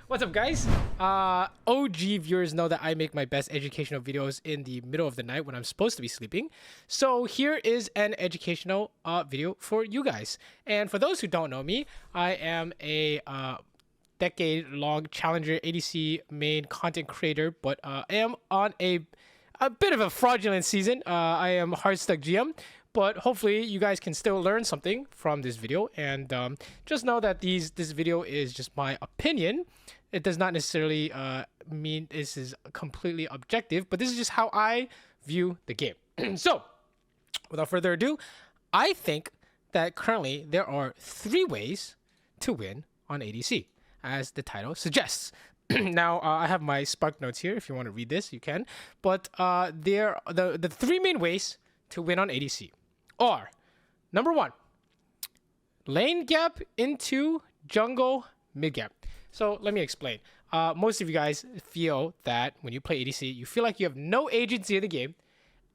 What's up, guys? OG viewers know that I make my best educational videos in the middle of the night when I'm supposed to be sleeping. So here is an educational video for you guys. And for those who don't know me, I am a decade-long challenger ADC main content creator, but I am on a bit of a fraudulent season. I am hard stuck GM. But hopefully you guys can still learn something from this video, and just know that this video is just my opinion. It does not necessarily mean this is completely objective, but this is just how I view the game. So, without further ado, I think that currently there are 3 ways to win on ADC, as the title suggests. Now, I have my Spark notes here. If you want to read this, you can. But the 3 main ways to win on ADC are: number 1, lane gap into jungle mid gap. So let me explain. Most of you guys feel that when you play ADC, you feel like you have no agency in the game.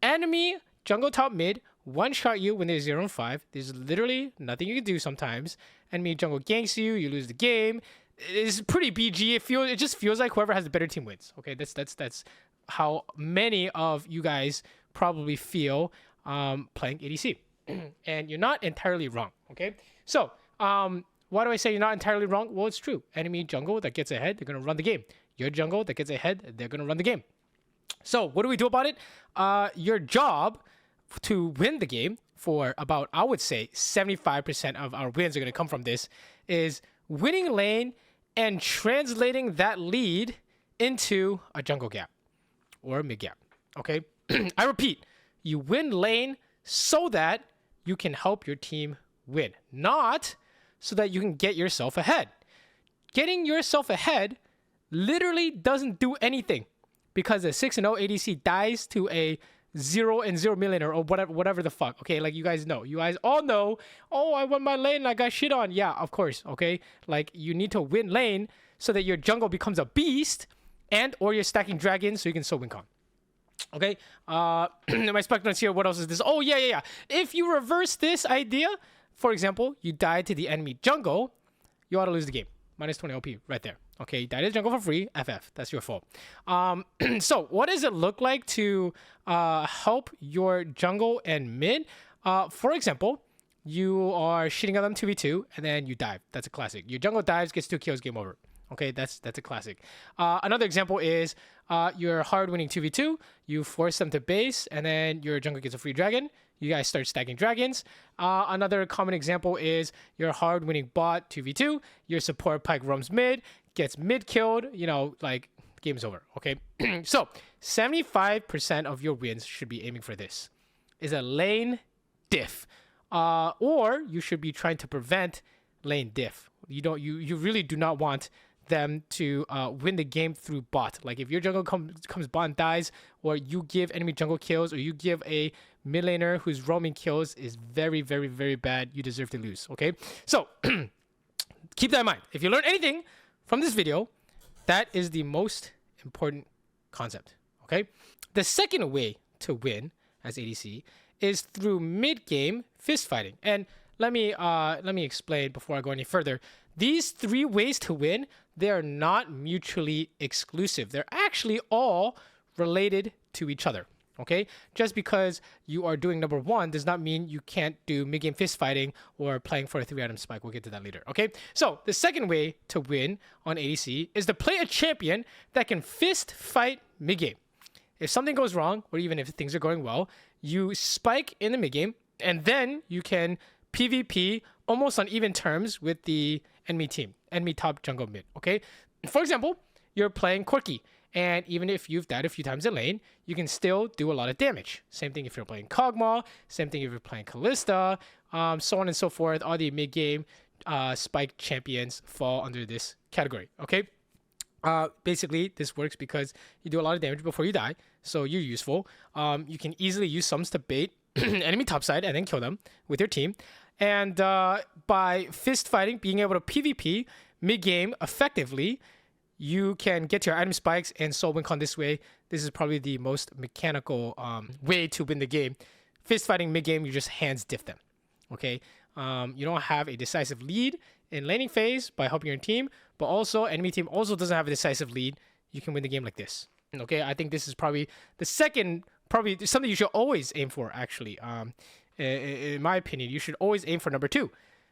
Enemy jungle top mid one-shot you when they're 0 and 5. There's literally nothing you can do sometimes. Enemy jungle ganks you, you lose the game. It's pretty BG. It just feels like whoever has the better team wins. Okay, that's how many of you guys probably feel playing ADC. And you're not entirely wrong. Okay, so why do I say you're not entirely wrong? Well, it's true. Enemy jungle that gets ahead, they're gonna run the game. Your jungle that gets ahead, they're gonna run the game. So what do we do about it? Your job to win the game, for about, I would say 75% of our wins are gonna come from this, is winning lane and translating that lead into a jungle gap or mid gap. Okay, I repeat, you win lane so that you can help your team win, not so that you can get yourself ahead. Getting yourself ahead literally doesn't do anything, because a 6-0 ADC dies to a 0-0 millionaire or whatever the fuck. Okay, like you guys know. You guys all know, oh, I won my lane and I got shit on. Yeah, of course, okay? Like, you need to win lane so that your jungle becomes a beast, and or you're stacking dragons so you can still win con. Okay, my spec notes here. What else is this? Oh, yeah. If you reverse this idea, for example, you died to the enemy jungle, you ought to lose the game. Minus 20 OP right there. Okay, you died to the jungle for free. FF, that's your fault. So what does it look like to help your jungle and mid? For example, you are shitting on them 2v2 and then you dive. That's a classic. Your jungle dives, gets 2 kills, game over. Okay, that's a classic. Another example is you're hard winning 2v2, you force them to base, and then your jungle gets a free dragon. You guys start stacking dragons. Another common example is you're hard winning bot 2v2, your support pike roams mid, gets mid killed, you know, like, game's over. Okay, so 75% of your wins should be aiming for this, is a lane diff, or you should be trying to prevent lane diff. You really do not want them to win the game through bot. Like, if your jungle comes bot and dies, or you give enemy jungle kills, or you give a mid laner who's roaming kills, is very, very, very bad. You deserve to lose. Okay, so keep that in mind. If you learn anything from this video, that is the most important concept. Okay, the second way to win as ADC is through mid game fist fighting. And let me explain before I go any further. These 3 ways to win, they are not mutually exclusive. They're actually all related to each other. Okay? Just because you are doing number 1 does not mean you can't do mid-game fist fighting or playing for a 3-item spike. We'll get to that later. Okay? So the second way to win on ADC is to play a champion that can fist fight mid-game. If something goes wrong, or even if things are going well, you spike in the mid-game, and then you can PvP almost on even terms with the enemy team, enemy top jungle mid. Okay, for example, you're playing Quirky, and even if you've died a few times in lane, you can still do a lot of damage. Same thing if you're playing Kog'Maw, same thing if you're playing Kalista, so on and so forth. All the mid-game spike champions fall under this category. Okay, basically this works because you do a lot of damage before you die, so you're useful. You can easily use sums to bait enemy topside and then kill them with your team. And by fist fighting, being able to PvP mid-game effectively, you can get your item spikes and soul win con this way. This is probably the most mechanical way to win the game. Fist fighting mid-game, you just hands diff them. Okay, you don't have a decisive lead in laning phase by helping your team, but also enemy team also doesn't have a decisive lead, you can win the game like this. Okay, I think this is probably the second, probably something you should always aim for, actually. In my opinion, you should always aim for number 2,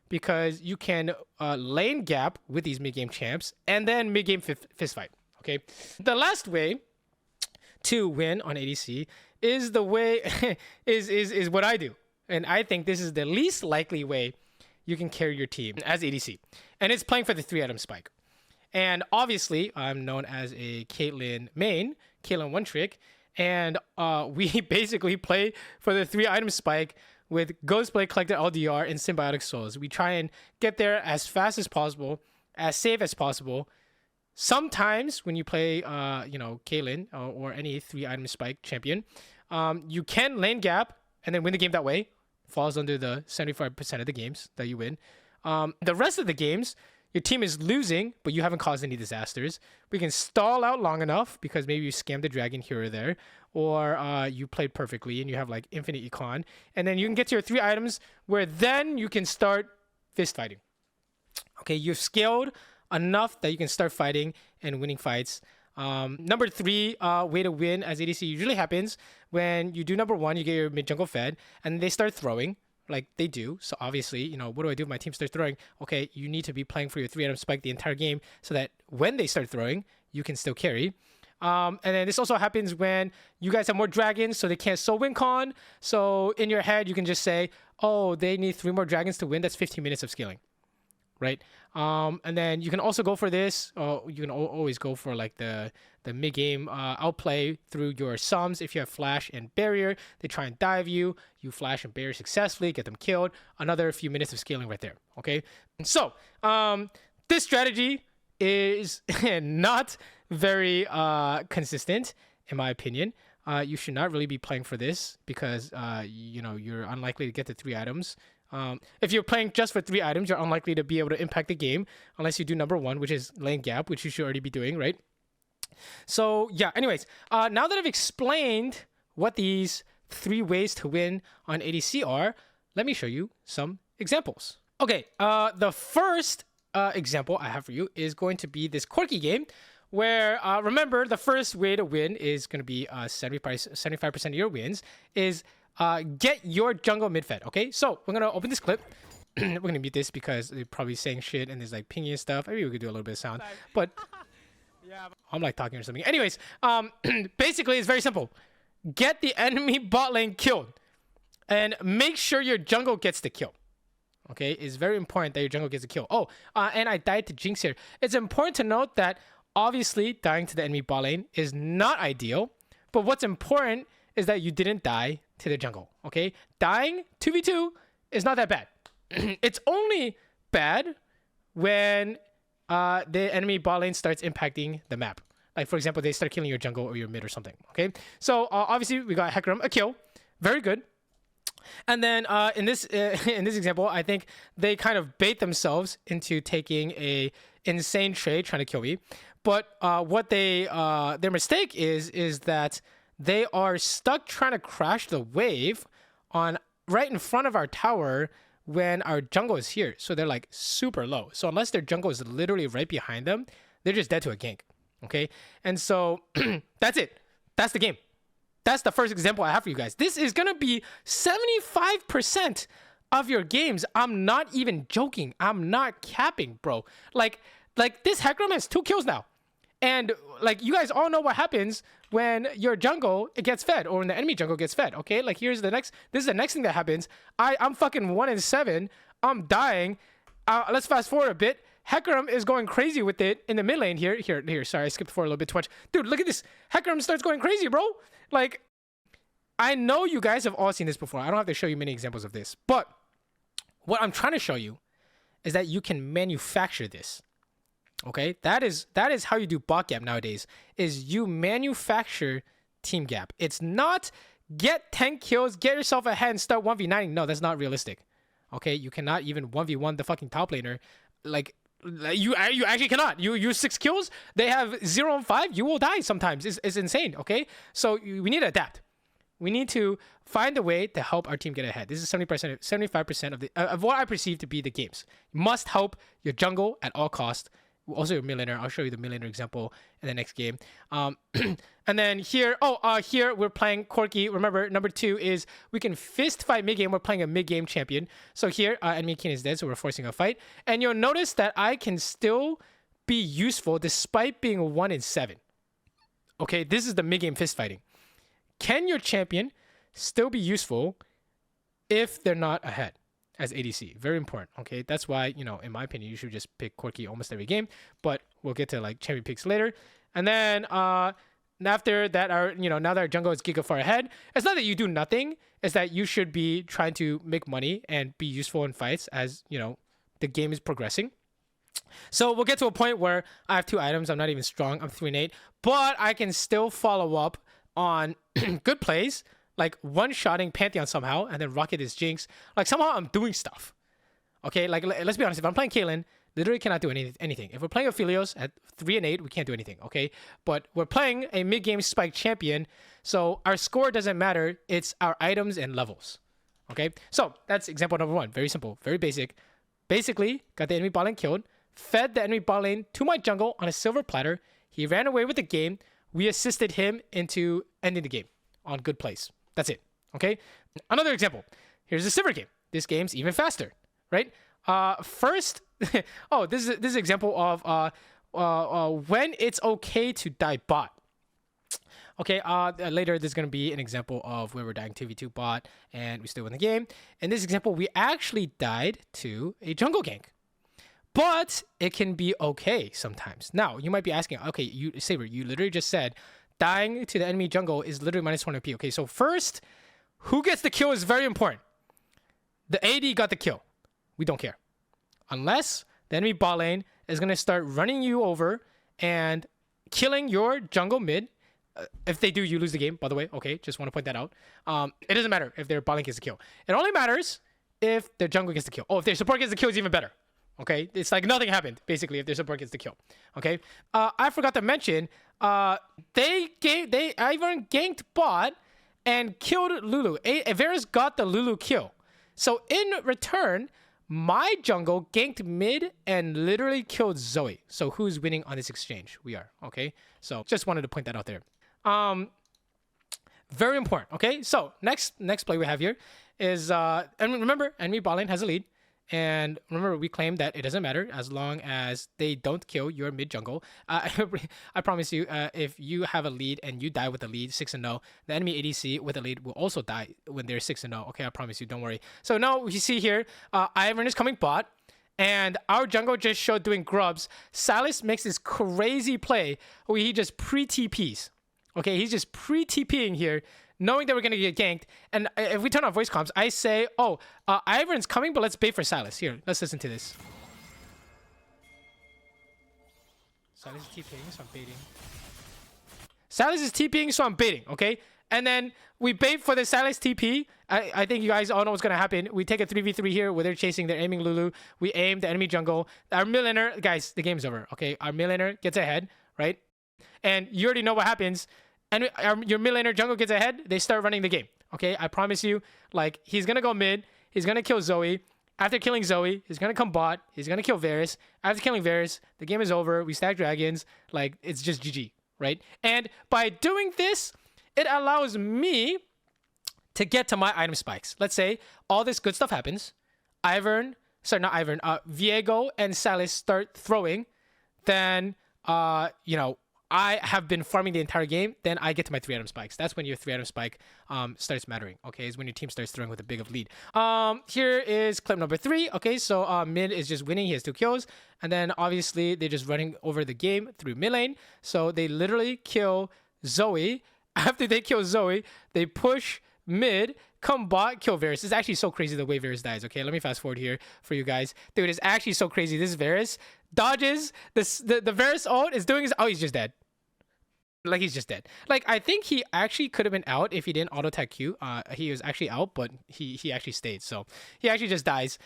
because you can lane gap with these mid-game champs and then mid-game fist fight. Okay, the last way to win on ADC is the way is what I do, and I think this is the least likely way you can carry your team as ADC, and it's playing for the 3-item spike. And obviously, I'm known as a Caitlyn main, Caitlyn one trick, and we basically play for the 3-item spike with Ghostblade, Collected LDR, and Symbiotic Souls. We try and get there as fast as possible, as safe as possible. Sometimes when you play, Caitlyn or any 3-item spike champion, you can lane gap and then win the game that way. Falls under the 75% of the games that you win. The rest of the games, your team is losing, but you haven't caused any disasters. We can stall out long enough because maybe you scammed the dragon here or there, or you played perfectly and you have like infinite econ, and then you can get to your 3 items where then you can start fist fighting. Okay, you've scaled enough that you can start fighting and winning fights. Number 3 way to win as ADC usually happens when you do number 1, you get your mid jungle fed, and they start throwing. Like they do. So obviously, what do I do if my team starts throwing? Okay, you need to be playing for your 3-item spike the entire game so that when they start throwing, you can still carry. And then this also happens when you guys have more dragons, so they can't soul win con. So in your head, you can just say, oh, they need 3 more dragons to win. That's 15 minutes of scaling, right? And then you can also go for this. You can always go for like the mid-game outplay through your sums. If you have flash and barrier, they try and dive you. You flash and barrier successfully, get them killed. Another few minutes of scaling right there, okay? So this strategy is not very consistent, in my opinion. You should not really be playing for this because, you're unlikely to get the 3 items. If you're playing just for 3 items, you're unlikely to be able to impact the game unless you do number 1, which is lane gap, which you should already be doing, right? So yeah, anyways, now that I've explained what these 3 ways to win on ADC are, let me show you some examples. Okay, the first example I have for you is going to be this quirky game where, remember, the first way to win is going to be 75% of your wins is get your jungle mid-fed, okay? So we're going to open this clip. We're going to mute this because they're probably saying shit and there's like pinging and stuff. Maybe we could do a little bit of sound, but yeah, I'm like talking or something. Anyways, basically it's very simple. Get the enemy bot lane killed and make sure your jungle gets the kill. Okay, it's very important that your jungle gets a kill. Oh, and I died to Jinx here. It's important to note that obviously dying to the enemy bot lane is not ideal, but what's important is that you didn't die to the jungle, okay? Dying 2v2 is not that bad. It's only bad when the enemy bot lane starts impacting the map. Like, for example, they start killing your jungle or your mid or something, okay? So, obviously, we got Hecarim, a kill. Very good. And then in this example, I think they kind of bait themselves into taking a insane trade trying to kill me. But what their mistake is that they are stuck trying to crash the wave on right in front of our tower when our jungle is here. So they're like super low. So unless their jungle is literally right behind them, they're just dead to a gank. Okay. And so that's it. That's the game. That's the first example I have for you guys. This is going to be 75% of your games. I'm not even joking. I'm not capping, bro. Like this Hecarim has 2 kills now. And like you guys all know what happens when your jungle it gets fed or when the enemy jungle gets fed. Okay, like this is the next thing that happens. I'm fucking 1-7. I'm dying. Let's fast forward a bit. Hecarim is going crazy with it in the mid lane here. Sorry, I skipped forward a little bit too much. Dude, look at this. Hecarim starts going crazy, bro. Like, I know you guys have all seen this before. I don't have to show you many examples of this. But what I'm trying to show you is that you can manufacture this. Okay, that is how you do bot gap nowadays, is you manufacture team gap. It's not get 10 kills, get yourself ahead and start 1v9. No, that's not realistic. Okay, you cannot even 1v1 the fucking top laner. Like you actually cannot. You use 6 kills, they have 0 and 5, you will die sometimes. It's insane, okay? So we need to adapt. We need to find a way to help our team get ahead. This is 70%, 75% of what I perceive to be the games. You must help your jungle at all costs. Also your mid laner. I'll show you the mid laner example in the next game. And then here, here we're playing Corki. Remember, number 2 is we can fist fight mid game. We're playing a mid game champion. So here, enemy king is dead, so we're forcing a fight. And you'll notice that I can still be useful despite being 1 in 7. Okay, this is the mid game fist fighting. Can your champion still be useful if they're not ahead as ADC? Very important. Okay, that's why, you know, in my opinion, you should just pick Corki almost every game. But we'll get to like champion picks later. And then after that, now that our jungle is giga far ahead, it's not that you do nothing. It's that you should be trying to make money and be useful in fights as, you know, the game is progressing. So we'll get to a point where I have 2 items. I'm not even strong. I'm 3 and 8, but I can still follow up on good plays, like one-shotting Pantheon somehow, and then rocket his Jinx. Like somehow I'm doing stuff. Okay, like let's be honest. If I'm playing Caitlyn, literally cannot do anything. If we're playing Aphelios at 3 and 8, we can't do anything. Okay, but we're playing a mid-game spike champion, so our score doesn't matter. It's our items and levels. Okay, so that's example number 1. Very simple, very basic. Basically, got the enemy bot lane killed, fed the enemy bot lane to my jungle on a silver platter. He ran away with the game. We assisted him into ending the game on good plays. That's it. Okay. Another example. Here's a Saber game. This game's even faster, right? First, this is an example of when it's okay to die bot. Okay. Later there's gonna be an example of where we're dying 2v2 bot and we still win the game. In this example, we actually died to a jungle gank. But it can be okay sometimes. Now, you might be asking, okay, Saber, you literally just said dying to the enemy jungle is literally minus 1 MP. Okay, so first, who gets the kill is very important. The AD got the kill. We don't care. Unless the enemy bot lane is going to start running you over and killing your jungle mid. If they do, you lose the game, by the way. Okay, just want to point that out. It doesn't matter if their bot lane gets the kill. It only matters if their jungle gets the kill. Oh, if their support gets the kill, it's even better. Okay, it's like nothing happened, basically, if their support gets the kill. Okay, I forgot to mention, they even ganked bot and killed Lulu. Varus got the Lulu kill. So in return, my jungle ganked mid and literally killed Zoe. So who's winning on this exchange? We are. Okay, so just wanted to point that out there. Very important. Okay, so next play we have here is, and remember, enemy bot lane has a lead. And remember, we claim that it doesn't matter as long as they don't kill your mid jungle. I promise you, if you have a lead and you die with a lead 6-0, the enemy ADC with a lead will also die when they're 6-0. Okay, I promise you, don't worry. So now you see here, Ivern is coming bot, and our jungle just showed doing grubs. Sylas makes this crazy play where he just pre-TPs. Okay, he's just pre-TPing here, knowing that we're going to get ganked. And if we turn on voice comms, I say, Ivern's coming, but let's bait for Sylas. Here, let's listen to this. Sylas is TPing, so I'm baiting. Sylas is TPing, so I'm baiting, okay? And then we bait for the Sylas TP. I think you guys all know what's going to happen. We take a 3v3 here where they're chasing, they're aiming Lulu. We aim the enemy jungle. Our mid laner, guys, the game's over, okay? Our mid laner gets ahead, right? And you already know what happens. And your mid laner jungle gets ahead, they start running the game. Okay, I promise you, like, he's gonna go mid, he's gonna kill Zoe. After killing Zoe, he's gonna come bot, he's gonna kill Varus. After killing Varus, the game is over, we stack dragons, like, it's just GG, right? And by doing this, it allows me to get to my item spikes. Let's say all this good stuff happens. Viego and Sylas start throwing, then, I have been farming the entire game, then I get to my 3 item spikes. That's when your 3 item spike starts mattering. Okay, is when your team starts throwing with a big of lead. Here is clip number 3. Okay, so mid is just winning. He has 2 kills. And then obviously they're just running over the game through mid lane. So they literally kill Zoe. After they kill Zoe, they push mid, come bot, kill Varus. It's actually so crazy the way Varus dies. Okay, let me fast forward here for you guys. Dude, it's actually so crazy. This Varus dodges. The Varus ult is doing his... Oh, he's just dead. Like, he's just dead. Like, I think he actually could have been out if he didn't auto-attack Q. He was actually out, but he actually stayed. So he actually just dies.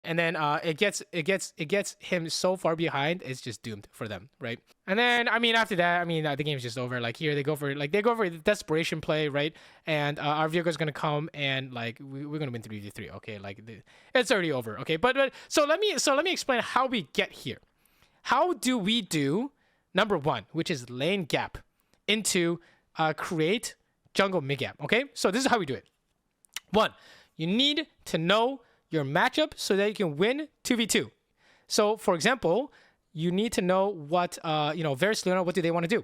And then it gets him so far behind, it's just doomed for them, right? And then I mean after that, I mean the game's just over. Like here they go for the desperation play, right? And our vehicle's gonna come and like we're gonna win 3v3. Okay, like it's already over. Okay, but so let me explain how we get here. How do we do number one, which is lane gap into create jungle mid gap? Okay, so this is how we do it. One, you need to know your matchup so that you can win 2v2. So for example, you need to know what Varus, Leona, what do they want to do?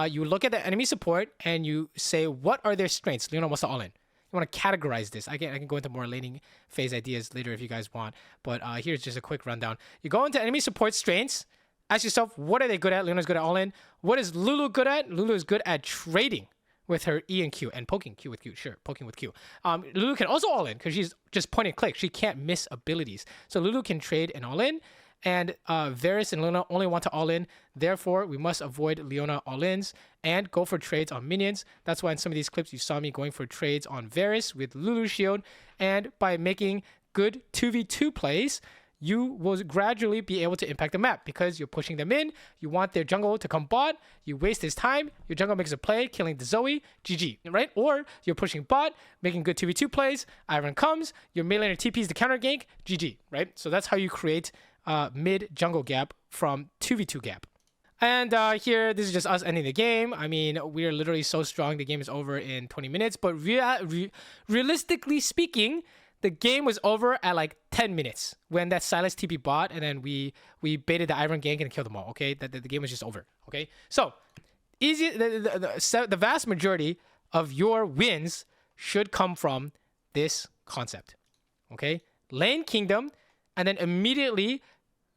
You look at the enemy support and you say what are their strengths. Leona wants to all in. You want to categorize this. I can go into more laning phase ideas later if you guys want, but here's just a quick rundown. You go into enemy support strengths, ask yourself what are they good at. Leona's good at all in. What is Lulu good at? Lulu is good at trading with her E and Q and poking Q with Q. Sure, poking with Q. Lulu can also all in because she's just point and click. She can't miss abilities. So Lulu can trade and all in. And Varus and Leona only want to all in. Therefore, we must avoid Leona all-ins and go for trades on minions. That's why in some of these clips you saw me going for trades on Varus with Lulu shield. And by making good 2v2 plays, you will gradually be able to impact the map because you're pushing them in. You want their jungle to come bot. You waste his time. Your jungle makes a play, killing the Zoe. GG, right? Or you're pushing bot, making good 2v2 plays. Iron comes. Your mid laner TPs the counter gank. GG, right? So that's how you create mid jungle gap from 2v2 gap. And here, this is just us ending the game. I mean, we're literally so strong. The game is over in 20 minutes. But realistically speaking, the game was over at like 10 minutes when that Silas TP bot, and then we baited the Iron gank and killed them all. Okay, the game was just over. Okay, so easy. The vast majority of your wins should come from this concept. Okay, lane kingdom, and then immediately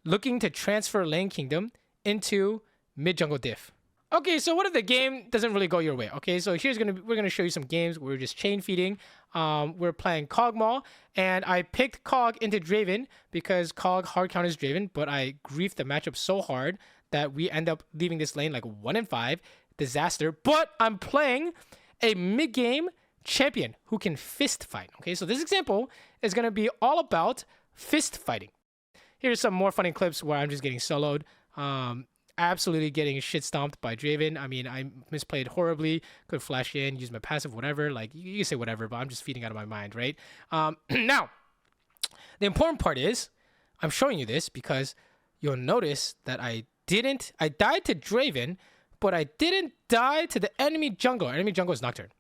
looking to transfer lane kingdom into mid jungle diff. Okay, so what if the game doesn't really go your way? Okay, so we're gonna show you some games where we're just chain feeding. We're playing Kog'Maw, and I picked Kog into Draven because Kog hard counters Draven, but I griefed the matchup so hard that we end up leaving this lane like 1-5. Disaster. But I'm playing a mid-game champion who can fist fight. Okay, so this example is gonna be all about fist fighting. Here's some more funny clips where I'm just getting soloed. Absolutely getting shit stomped by Draven. I mean, I misplayed horribly. Could flash in, use my passive, whatever. Like, you can say whatever, but I'm just feeding out of my mind, right? Now, the important part is, I'm showing you this because you'll notice that I died to Draven, but I didn't die to the enemy jungle. Enemy jungle is Nocturne.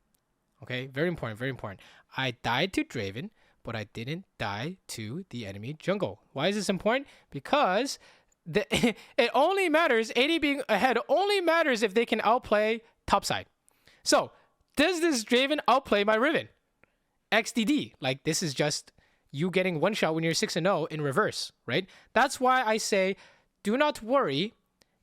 Okay, very important, very important. I died to Draven, but I didn't die to the enemy jungle. Why is this important? Because it only matters, AD being ahead only matters if they can outplay topside. So, does this Draven outplay my Riven? XDD. Like, this is just you getting one shot when you're 6-0 in reverse, right? That's why I say, do not worry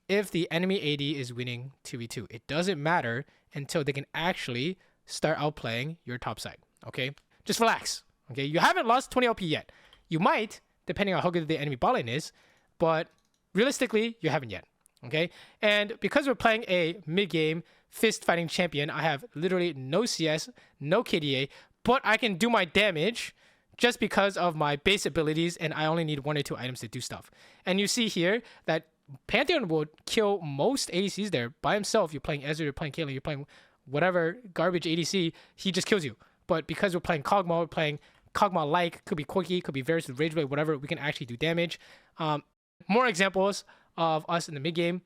if the enemy AD is winning 2v2. It doesn't matter until they can actually start outplaying your topside, okay? Just relax, okay? You haven't lost 20 LP yet. You might, depending on how good the enemy bot lane is, but realistically, you haven't yet, okay? And because we're playing a mid-game fist-fighting champion, I have literally no CS, no KDA, but I can do my damage just because of my base abilities, and I only need 1 or 2 items to do stuff. And you see here that Pantheon will kill most ADCs there by himself. You're playing Ezreal, you're playing Caitlyn, you're playing whatever garbage ADC, he just kills you. But because we're playing Kog'Maw, we're playing Kog'Maw-like, could be Quickie, could be Varus with Rage Blade, whatever, we can actually do damage. More examples of us in the mid game.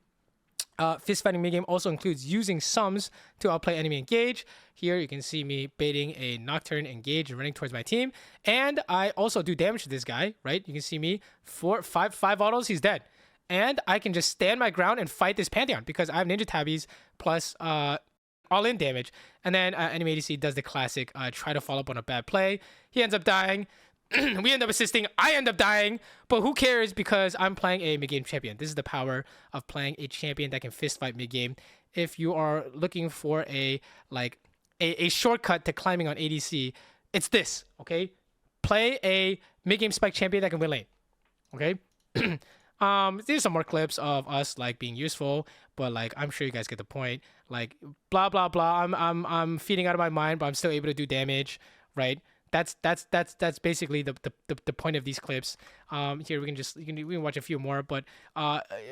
Fist fighting mid game also includes using sums to outplay enemy engage. Here you can see me baiting a Nocturne engage and running towards my team. And I also do damage to this guy, right? You can see me 5 autos, he's dead. And I can just stand my ground and fight this Pantheon because I have Ninja Tabbies plus all-in damage. And then enemy ADC does the classic try to follow up on a bad play. He ends up dying. We end up assisting, I end up dying, but who cares because I'm playing a mid-game champion. This is the power of playing a champion that can fist fight mid-game. If you are looking for a shortcut to climbing on ADC, it's this, okay? Play a mid-game spike champion that can win lane, okay? These are some more clips of us like being useful, but like I'm sure you guys get the point. Like blah blah blah. I'm feeding out of my mind, but I'm still able to do damage, right? That's basically the point of these clips. Here we can watch a few more, but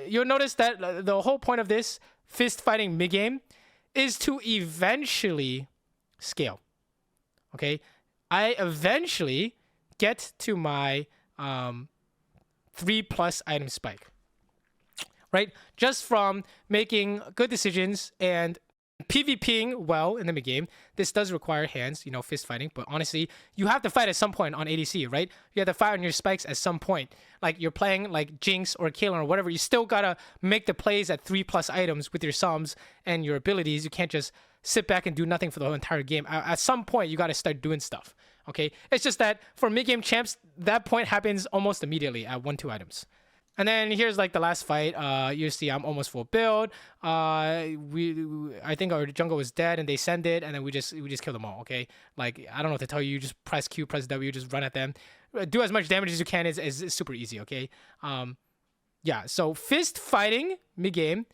you'll notice that the whole point of this fist fighting mid game is to eventually scale. Okay, I eventually get to my 3+ item spike, right? Just from making good decisions and PvPing well in the mid game. This does require hands, fist fighting, but honestly, you have to fight at some point on ADC, right? You have to fight on your spikes at some point. Like you're playing like Jinx or Kaelin or whatever, you still gotta make the plays at 3+ items with your sums and your abilities. You can't just sit back and do nothing for the whole entire game. At some point, you gotta start doing stuff, okay? It's just that for mid game champs, that point happens almost immediately at 1-2 items. And then here's like the last fight. You see I'm almost full build. I think our jungle was dead and they send it, and then we just kill them all, okay? Like, I don't know what to tell you. You just press Q, press W, just run at them. Do as much damage as you can is super easy, okay? Yeah, so fist fighting mid-game,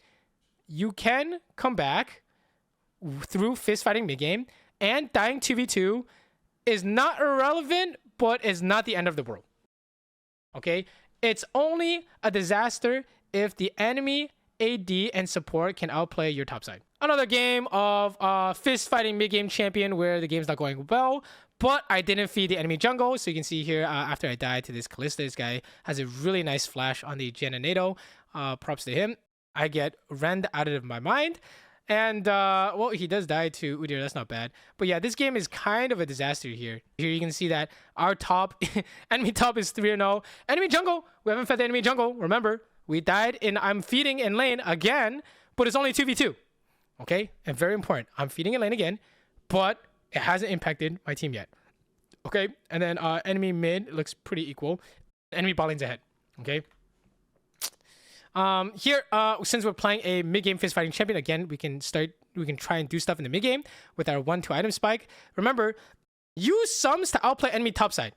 you can come back through fist fighting mid-game, and dying 2v2 is not irrelevant, but is not the end of the world, okay? It's only a disaster if the enemy AD and support can outplay your top side. Another game of fist fighting mid-game champion where the game's not going well, but I didn't feed the enemy jungle. So you can see here, after I died to this Kalista, this guy has a really nice flash on the Janinato. Props to him. I get rend out of my mind. And, well, he does die to Udyr. That's not bad. But yeah, this game is kind of a disaster here. Here you can see that our top, enemy top is 3-0. Enemy jungle, we haven't fed the enemy jungle. Remember, we died I'm feeding in lane again, but it's only 2v2. Okay? And very important, I'm feeding in lane again, but it hasn't impacted my team yet. Okay? And then enemy mid looks pretty equal. Enemy bot lane's ahead. Okay? Here, since we're playing a mid-game fist-fighting champion, again, we can try and do stuff in the mid-game with our 1-2 item spike. Remember, use sums to outplay enemy topside,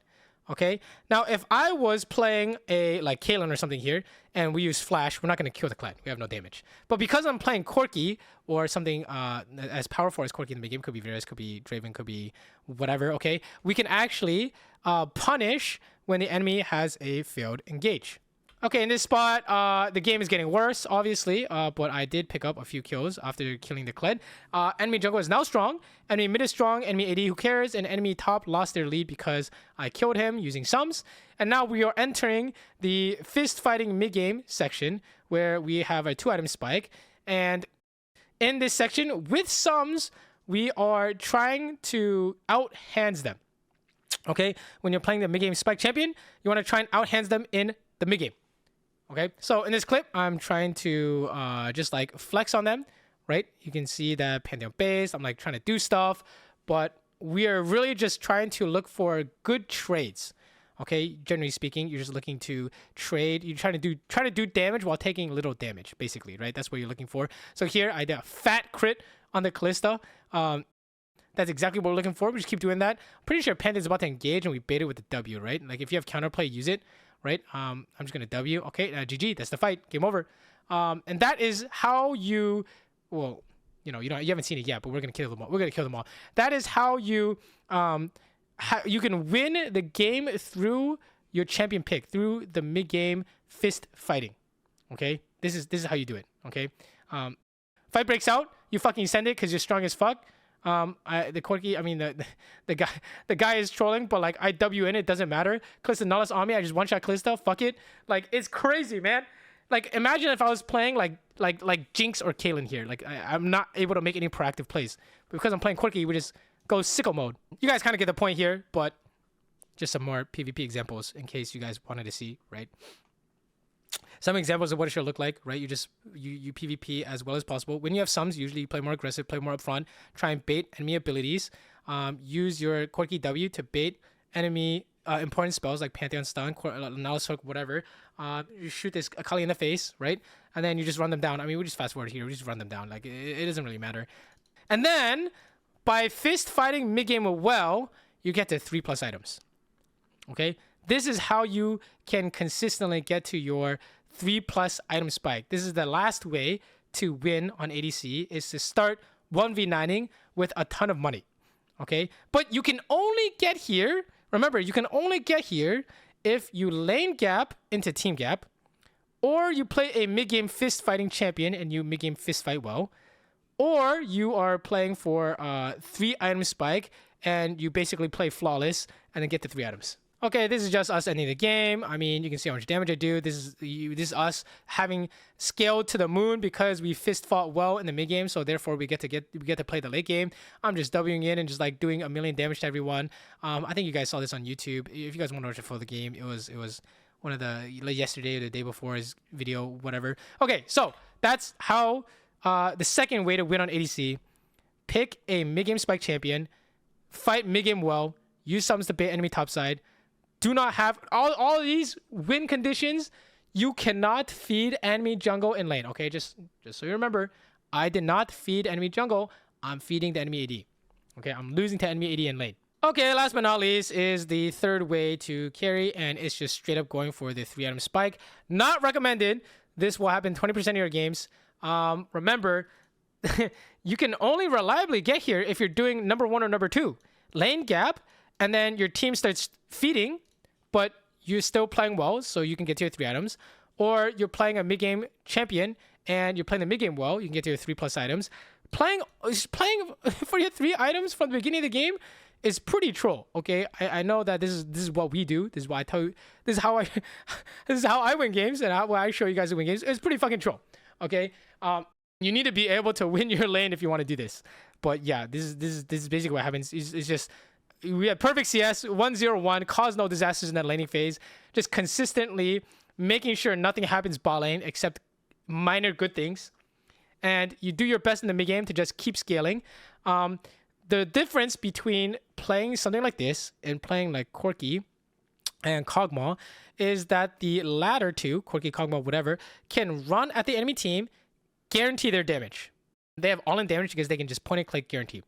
okay? Now, if I was playing like Kaelin or something here, and we use flash, we're not going to kill the Kled. We have no damage. But because I'm playing Corki, or something as powerful as Corki in the mid-game, could be Varus, could be Draven, could be whatever, okay? We can actually punish when the enemy has a failed engage. Okay, in this spot, the game is getting worse, obviously, but I did pick up a few kills after killing the Kled. Enemy jungle is now strong, enemy mid is strong, enemy AD, who cares, and enemy top lost their lead because I killed him using sums. And now we are entering the fist-fighting mid-game section, where we have a 2-item spike. And in this section, with sums, we are trying to out-hands them. Okay, when you're playing the mid-game spike champion, you want to try and out-hands them in the mid-game. Okay, so in this clip, I'm trying to just like flex on them, right? You can see that Pantheon base, I'm like trying to do stuff, but we are really just trying to look for good trades. Okay, generally speaking, you're just looking to trade. You're trying to do damage while taking little damage, basically, right? That's what you're looking for. So here, I did a fat crit on the Kalista. That's exactly what we're looking for. We just keep doing that. I'm pretty sure Pantheon's about to engage, and we bait it with the W, right? Like if you have counterplay, use it. Right, I'm just gonna W. Okay, GG. That's the fight. Game over. And that is how you, well, you haven't seen it yet, but we're gonna kill them all. We're gonna kill them all. That is how you, you can win the game through your champion pick, through the mid game fist fighting. Okay, this is how you do it. Okay, fight breaks out, you fucking send it because you're strong as fuck. The guy is trolling, but like I W in, it doesn't matter. Kalista Nullis on me, I just one-shot Kalista, fuck it. Like it's crazy, man. Like imagine if I was playing like Jinx or Kaelin here. Like I'm not able to make any proactive plays. But because I'm playing Corki, we just go sicko mode. You guys kind of get the point here, but just some more PvP examples in case you guys wanted to see, right? Some examples of what it should look like, right? You PvP as well as possible. When you have sums, usually you play more aggressive, play more upfront, try and bait enemy abilities. Use your Corki W to bait enemy important spells like Pantheon Stun, Nullis Hook, whatever. You shoot this Akali in the face, right? And then you just run them down. I mean, we just fast forward here. We just run them down. Like, it doesn't really matter. And then, by fist fighting mid-game well, you get to 3+ items. Okay? This is how you can consistently get to your 3+ item spike. This is the last way to win on ADC, is to start 1v9ing with a ton of money. Okay, but you can only get here. Remember, you can only get here if you lane gap into team gap, or you play a mid-game fist fighting champion and you mid-game fist fight well, or you are playing for 3 item spike and you basically play flawless and then get the 3 items. Okay, this is just us ending the game. I mean, you can see how much damage I do. This is us having scaled to the moon because we fist fought well in the mid game, so therefore we get to play the late game. I'm just Wing in and just like doing a million damage to everyone. I think you guys saw this on YouTube. If you guys want to watch it for the game, it was one of the yesterday or the day before's video, whatever. Okay, so that's how the second way to win on ADC: pick a mid game spike champion, fight mid game well, use summons to bait enemy topside. Do not have all of these win conditions. You cannot feed enemy jungle in lane. Okay, just so you remember, I did not feed enemy jungle. I'm feeding the enemy AD. Okay, I'm losing to enemy AD in lane. Okay, last but not least is the third way to carry, and it's just straight up going for the 3 item spike. Not recommended. This will happen 20% of your games. Remember, you can only reliably get here if you're doing number 1 or number 2. Lane gap, and then your team starts feeding, but you're still playing well, so you can get to your 3 items. Or you're playing a mid-game champion, and you're playing the mid-game well, you can get to your 3+ items. Playing for your 3 items from the beginning of the game is pretty troll, okay? I know that this is what we do. This is why I tell you. This is how I this is how I win games, and how I show you guys to win games. It's pretty fucking troll, okay? You need to be able to win your lane if you want to do this. But yeah, this is basically what happens. It's just we had perfect CS 1-0-1, cause no disasters in that laning phase, just consistently making sure nothing happens bot lane except minor good things, and you do your best in the mid game to just keep scaling. The difference between playing something like this and playing like Corki and Kog'Maw is that the latter two, Corki, Kog'Maw, whatever, can run at the enemy team, guarantee their damage. They have all in damage because they can just point and click guarantee.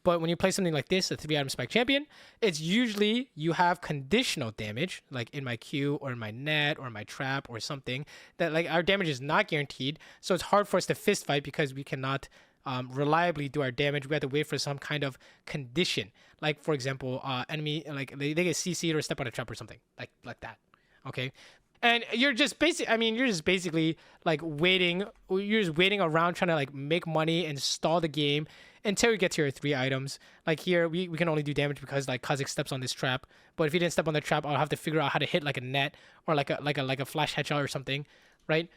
But when you play something like this, a 3 item spike champion, it's usually you have conditional damage, like in my Q or in my net or my trap or something, that like our damage is not guaranteed. So it's hard for us to fist fight because we cannot reliably do our damage. We have to wait for some kind of condition. Like for example, enemy, like they get CC'd or step on a trap or something like that. Okay. And you're just basically like waiting. You're just waiting around trying to like make money and stall the game until you get to your 3 items. Like here, we can only do damage because like Kha'Zix steps on this trap. But if he didn't step on the trap, I'll have to figure out how to hit like a net or like a flash headshot or something, right?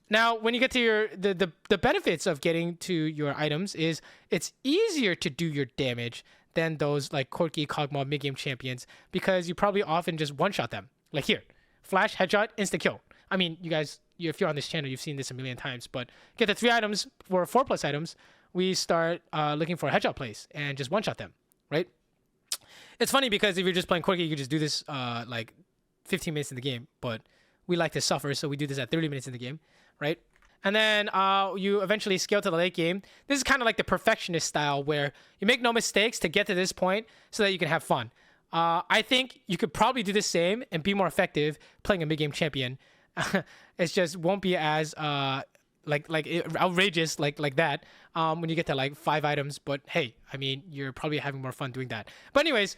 Now, when you get to your the benefits of getting to your items is it's easier to do your damage than those like Corki, Kog'Maw mid game champions because you probably often just one shot them. Like here. Flash, headshot, insta kill. I mean, you guys, if you're on this channel, you've seen this a million times, but get the 3 items for 4+ items, we start looking for headshot plays and just one-shot them, right? It's funny because if you're just playing Corki, you could just do this like 15 minutes in the game, but we like to suffer, so we do this at 30 minutes in the game, right? And then you eventually scale to the late game. This is kind of like the perfectionist style where you make no mistakes to get to this point so that you can have fun. I think you could probably do the same and be more effective playing a mid-game champion. It just won't be as outrageous like that when you get to like 5 items. But hey, I mean, you're probably having more fun doing that. But anyways,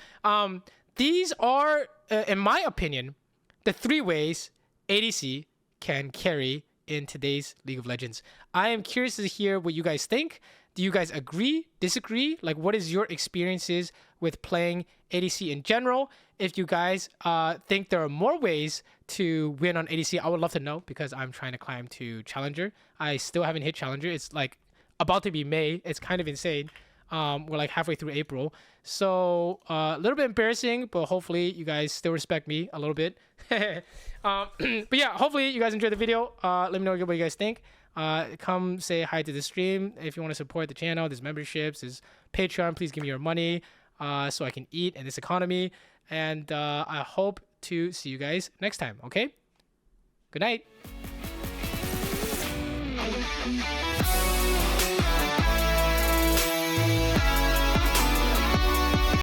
these are, in my opinion, the 3 ways ADC can carry in today's League of Legends. I am curious to hear what you guys think. Do you guys agree, disagree? Like, what is your experiences with playing ADC in general? If you guys think there are more ways to win on ADC, I would love to know because I'm trying to climb to Challenger. I still haven't hit Challenger. It's like about to be May. It's kind of insane. We're like halfway through April. So a little bit embarrassing, but hopefully you guys still respect me a little bit. But yeah, hopefully you guys enjoyed the video. Let me know what you guys think. Come say hi to the stream if you want to support the channel. There's memberships, there's Patreon. Please give me your money so I can eat in this economy. And I hope to see you guys next time. Okay, good night.